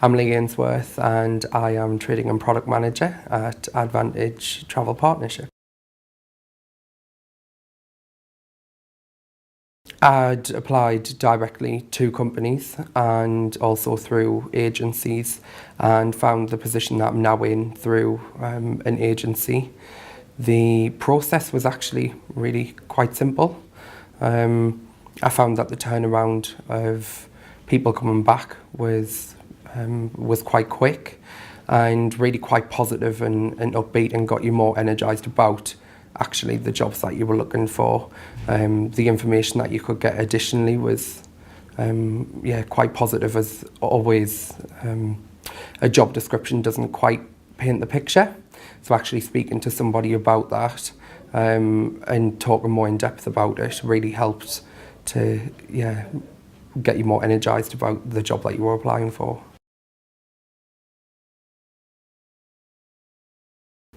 I'm Ainsworth and I am Trading and Product Manager at Advantage Travel Partnership. I'd applied directly to companies and also through agencies and found the position that I'm now in through an agency. The process was actually really quite simple. I found that the turnaround of people coming back was quite quick and really quite positive and upbeat, and got you more energised about actually the jobs that you were looking for. The information that you could get additionally was quite positive, as always. A job description doesn't quite paint the picture, so actually speaking to somebody about that and talking more in depth about it really helped to get you more energised about the job that you were applying for.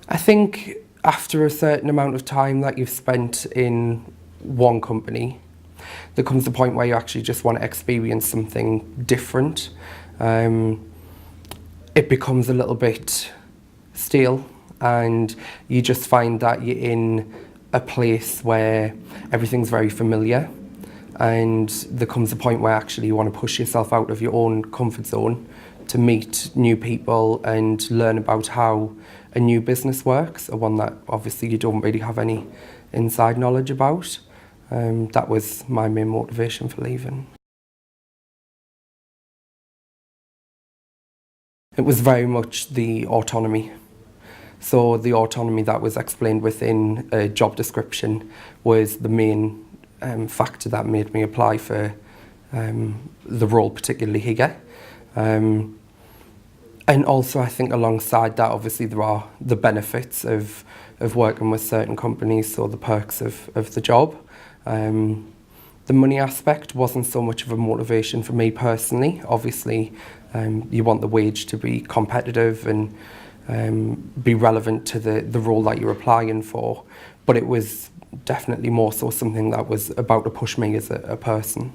I think after a certain amount of time that you've spent in one company, there comes a point where you actually just want to experience something different. It becomes a little bit stale, and you just find that you're in a place where everything's very familiar, and there comes a point where actually you want to push yourself out of your own comfort zone to meet new people and learn about how a new business works, or one that obviously you don't really have any inside knowledge about. That was my main motivation for leaving. It was very much the autonomy. So the autonomy that was explained within a job description was the main factor that made me apply for the role, particularly here. And also, I think alongside that, obviously there are the benefits of working with certain companies, so the perks of the job. The money aspect wasn't so much of a motivation for me personally. Obviously, you want the wage to be competitive and be relevant to the role that you're applying for, but it was definitely more so something that was about to push me as a person.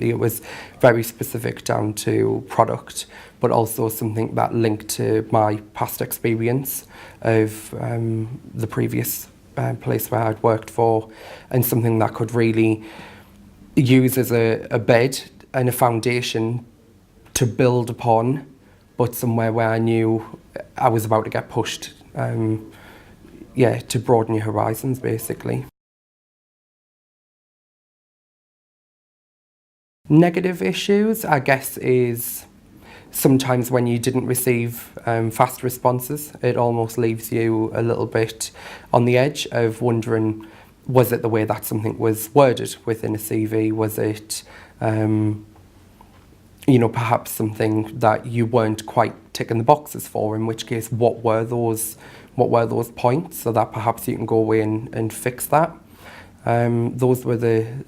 It was very specific down to product, but also something that linked to my past experience of the previous place where I'd worked for, and something that could really use as a bed and a foundation to build upon, but somewhere where I knew I was about to get pushed, to broaden your horizons, basically. Negative issues, I guess, is sometimes when you didn't receive fast responses, it almost leaves you a little bit on the edge of wondering, was it the way that something was worded within a CV? Was it, perhaps something that you weren't quite ticking the boxes for? In which case, what were those points, so that perhaps you can go away and fix that? Those were the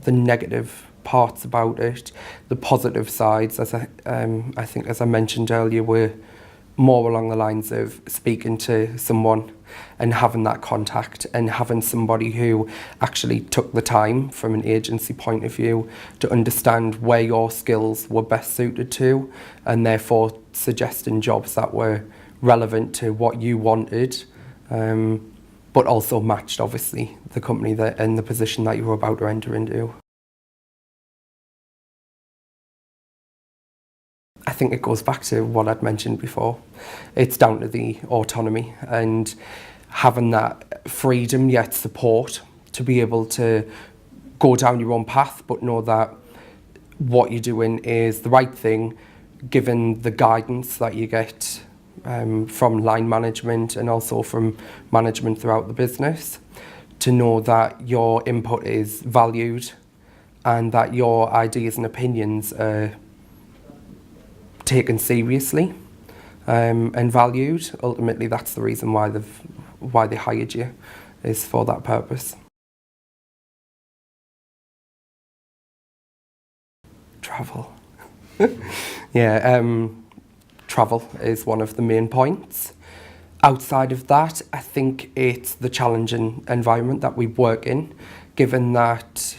negative parts about it. The positive sides, as I think, as I mentioned earlier, were more along the lines of speaking to someone and having that contact, and having somebody who actually took the time from an agency point of view to understand where your skills were best suited to, and therefore suggesting jobs that were relevant to what you wanted, but also matched, obviously, the company and the position that you were about to enter into. I think it goes back to what I'd mentioned before. It's down to the autonomy and having that freedom yet support to be able to go down your own path, but know that what you're doing is the right thing, given the guidance that you get from line management and also from management throughout the business, to know that your input is valued and that your ideas and opinions are taken seriously and valued. Ultimately, that's the reason why they hired you, is for that purpose. Travel. Travel is one of the main points. Outside of that, I think it's the challenging environment that we work in, given that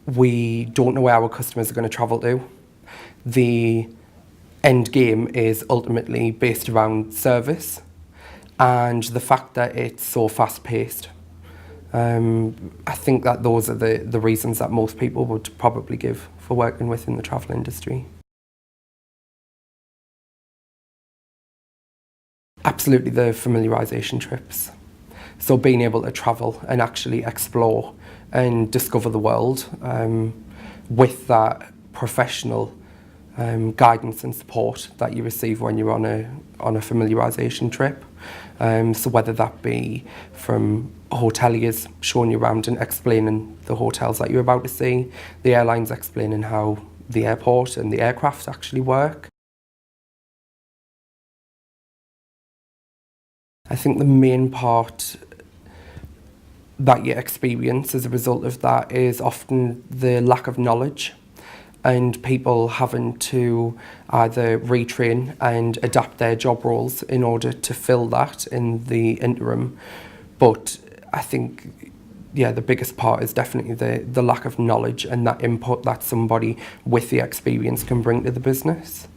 We don't know where our customers are going to travel to. The end game is ultimately based around service and the fact that it's so fast paced. I think that those are the reasons that most people would probably give for working within the travel industry. Absolutely the familiarisation trips. So being able to travel and actually explore and discover the world with that professional guidance and support that you receive when you're on a familiarisation trip. So whether that be from hoteliers showing you around and explaining the hotels that you're about to see, the airlines explaining how the airport and the aircraft actually work. I think the main part that you experience as a result of that is often the lack of knowledge and people having to either retrain and adapt their job roles in order to fill that in the interim. But I think, yeah, the biggest part is definitely the lack of knowledge and that input that somebody with the experience can bring to the business.